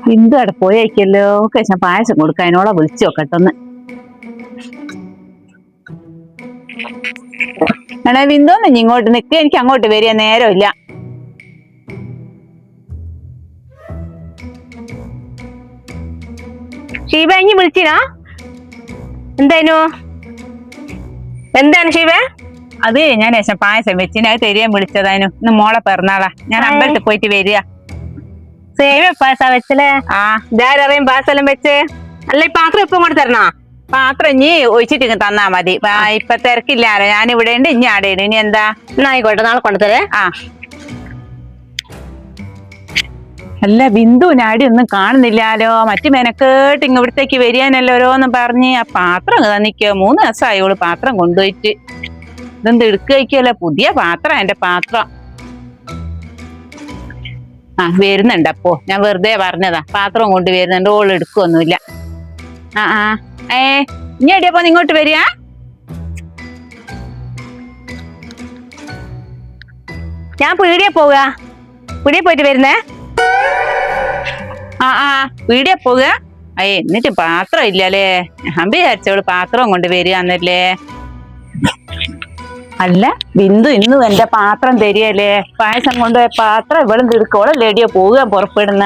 ബിന്ദു അവിടെ പോയേക്കല്ലോ. ശേഷം പായസം കൊടുക്കാൻ അതിനോളെ വിളിച്ചു നോക്കട്ടൊന്ന്. എടാ ബിന്ദുന്ന് ഇങ്ങോട്ട് നിൽക്കുക, എനിക്ക് അങ്ങോട്ട് വരിക നേരമില്ല. ഷീബ ഇനി വിളിച്ചിനാ? എന്താണ് ഷീബ? അത് ഞാൻ ശേഷം പായസം വെച്ചിന്, അത് തരിയാൻ വിളിച്ചതായിരുന്നു. ഇന്ന് മോളെ പിറന്നാളാ, ഞാൻ അമ്പലത്തിൽ പോയിട്ട് വരിക. സേമിയ പായസം വെച്ചല്ലേ? ഇതാരറിയും പായസം വെച്ച്? അല്ല ഈ പാത്രം ഇപ്പം കൊണ്ട് തരണോ? പാത്രം ഇനി ഒഴിച്ചിട്ട് തന്നാ മതി. ഇപ്പൊ തിരക്കില്ലാലോ, ഞാൻ ഇവിടെ ഉണ്ട്, ഇനി ആടെയുണ്ട്. ഇനി എന്താ? ആയിക്കോട്ടെ, നാളെ കൊണ്ടുതരേ. അല്ല ബിന്ദു നാടി ഒന്നും കാണുന്നില്ലാലോ. മറ്റു മെനക്കേട്ട് ഇവിടത്തേക്ക് വരികയാണല്ലോ ഓരോന്നും പറഞ്ഞ്. ആ പാത്രം തന്നിക്കോ, 3 ദിവസമായോള് പാത്രം കൊണ്ടുപോയിട്ട്. ഇതെന്ത് എടുക്കുകയല്ലോ, പുതിയ പാത്രം എന്റെ പാത്രം. വരുന്നുണ്ട്. അപ്പോ ഞാൻ വെറുതെ പറഞ്ഞതാ, പാത്രം കൊണ്ട് വരുന്നുണ്ട്. ഓള് എടുക്കൊന്നുമില്ല. ഇനി എടിയപ്പോ ഇങ്ങോട്ട് വരിക. ഞാൻ പീടിയെ പോവുക, പീടിയെ പോയിട്ട് വരുന്നേ. പീടിയെ പോവുക. എന്നിട്ട് പാത്രം ഇല്ലല്ലേ? ഞാൻ വിചാരിച്ചവള് പാത്രം കൊണ്ട് വരികന്നല്ലേ. അല്ല ബിന്ദു ഇന്നും എന്റെ പാത്രം തരികയല്ലേ? പായസം കൊണ്ടുപോയ പാത്രം ഇവളും തിടുക്കോളം ലേഡിയോ പോവുക പുറപ്പെടുന്ന.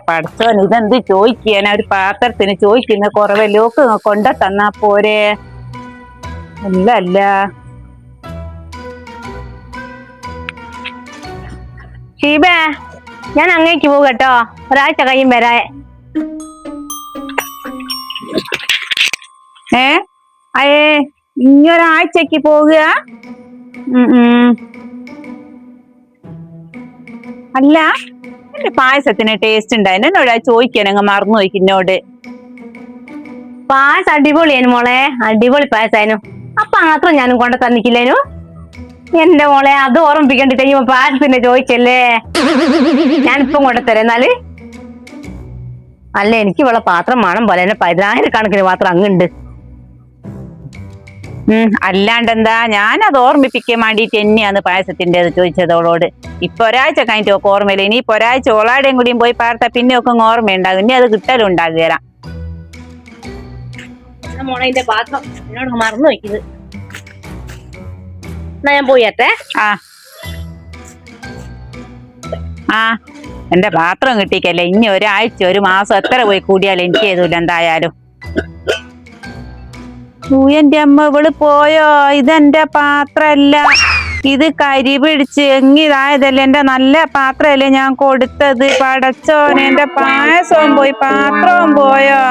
പഠിച്ചോൻ ഇതെന്ത് ചോദിക്കാനാ? ഒരു പാത്രത്തിന് ചോദിക്കുന്ന കുറവല്ലോക്ക് കൊണ്ട തന്നാ പോരെ? അല്ല ഷീബ, ഞാൻ അങ്ങേക്ക് പോകും കേട്ടോ, ഒരാഴ്ച കഴിയും വരാ. ഇങ്ങൊരാഴ്ചക്ക് പോകുക? അല്ല എന്റെ പായസത്തിന് ടേസ്റ്റ് ഉണ്ടായിരുന്നു. എന്നോട് ചോദിക്കാൻ അങ്ങ് മറന്നു പോയി എന്നോട്. പായസം അടിപൊളിയായിരുന്നു മോളെ, അടിപൊളി പായസായിരുന്നു. അപ്പൊ മാത്രം ഞാനും കൊണ്ട് തന്നിക്കില്ലേനു എന്റെ മോളെ. അത് ഓർമ്മിപ്പിക്കേണ്ടി കഴിയുമ്പോ പായസത്തിന്റെ ചോദിച്ചല്ലേ. ഞാനിപ്പം കൊണ്ടുതരാം എന്നാല്. അല്ല എനിക്ക് ഇവിടെ പാത്രം വേണം പോലെ, എന്നെ 10,000 പാത്രം അങ്ങുണ്ട്. അല്ലാണ്ടെന്താ, ഞാനത് ഓർമ്മിപ്പിക്കാൻ വേണ്ടിട്ട് തന്നെയാണ് പായസത്തിന്റെ ചോദിച്ചതോളോട്. ഇപ്പൊ ഒരാഴ്ച കഴിഞ്ഞിട്ട് ഒക്കെ ഓർമ്മയില്ല. ഇനി ഇപ്പൊ ഒരാഴ്ച ഓളാടെയും കൂടിയും പോയി പാർത്ത പിന്നെ ഒക്കെ ഓർമ്മയുണ്ടാകും. ഇനി അത് കിട്ടലും ഉണ്ടാകുക. മോളെ പാത്രം എന്നോട് മറന്നു വയ്ക്കുന്നത്. എന്നാ ഞാൻ പോയട്ടെ. എന്റെ പാത്രം കിട്ടിക്കല്ലേ. ഇനി ഒരാഴ്ച 1 മാസം എത്ര പോയി കൂടിയാലും എനിക്ക് ചെയ്തൂല എന്തായാലും. എന്റെ അമ്മ ഇവള് പോയോ? ഇതെന്റെ പാത്രല്ല, ഇത് കരി പിടിച്ച് എങ്ങിതായതല്ലേ. എന്റെ നല്ല പാത്രല്ലേ ഞാൻ കൊടുത്തത്. പടച്ചോനെ, എന്റെ പായസവും പോയി പാത്രവും പോയോ?